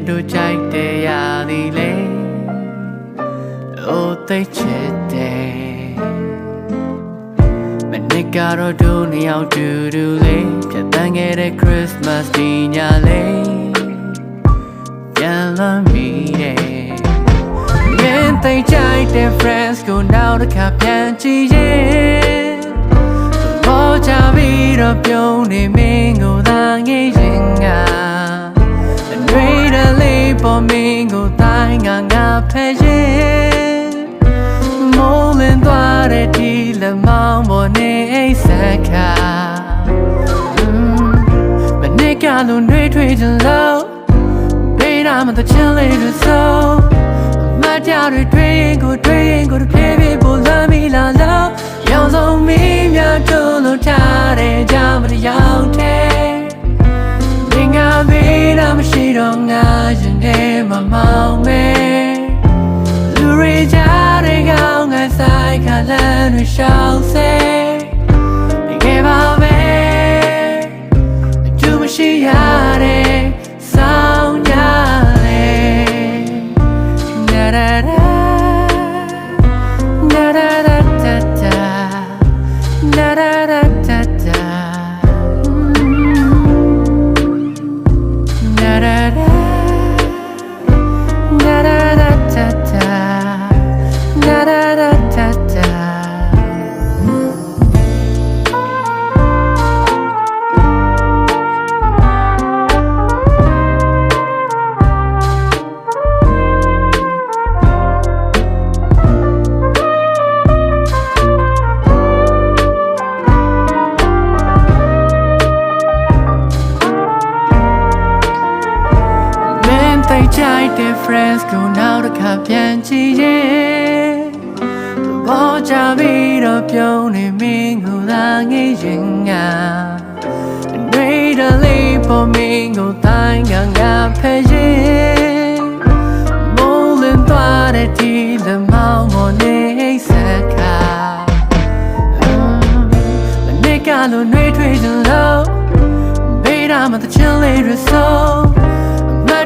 တို့ကြိုက်တဲ့ရာသီလေးအိုသိချစ်တယ်မနေ့ကတော့တို့နှစ်ယောက်တူတူလေးဖြတ်သန်းခဲ့တဲ့ Christmas ဒီညလေးပြန်လာမိတယ်မင်းသိကြိုက်တဲ့ friends ကိုနောက်တစ်ခါပြန်ကြည့်ရင်ပေါ်ကြပြီးတော့ပြုံးနေမင်းကိုသာငေးရင်ငါပေါ်မင်းကိုတိုင်းငါဖဲရင်မိုးလင်းသွားတဲ့ဒီလက်မောင်းပေါ်နေအိတ်ဆက်ခါမနေ့ကလိုနှွေးထွေးချင်လို့ဘေးနာမတချင်လေးလို့ဆိုမတရားတွေရင်ကိုတဖြည်းဖြည်းပိုလမ်းမိလာလို့ရောင်စုံမီးများတို့လို့ထားတဲ့ကြမတရားတဲ့ငါဘေးနာမရှိတော့ငါရင်ထဲမှာမောင်မဲလူတွေကြားတွေကောင်းငါဆိုင်ခါလမ်းတွေရှောက်စေဒီကဘာပဲအကျိုးမရှိရတဲ့ဆောင်းကြလေနာရာရာနာရာရာတာတာနာရာရာတာတာကြိုက်တဲ့ friends ကိုနောက်တစ်ခါပြန်ကြည့်ရင်ပေါ်ကြပြီးတော့ပြုံးနေမင်းကိုသာငေးရင်ငါတွေးတလေးပေါ်မင်းကိုတိုင်းငါဖဲရင်မိုးလင်းသွားတဲ့ဒီလက်မောင်းပေါ်နေဆက်ခါမနေ့ကလိုနှွေးထွေးချင်လို့ဘေးနာမတချင်လေးရဆို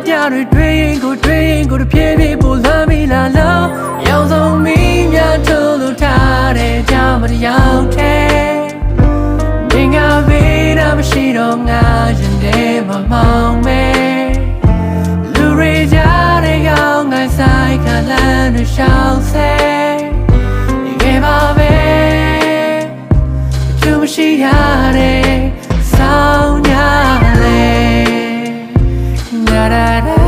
တရားတွေရင်ကိုတဖြည်းဖြည်းပိုလမ်းမိလာလို့ရောင်စုံမီးများထုတ်လို့ထားတဲ့ကြမတရားတဲ့ဒီငါဘေးနာမရှိတော့ငါရင်ထဲမှာမောင်မဲလူတွေကြားတွေကောင်းငါဆိုင်ခါလမ်းတွေရှောက်စေဒီကဘာပဲအကျိုးမရှိရတဲ့ဆောင်းကြလေDa da da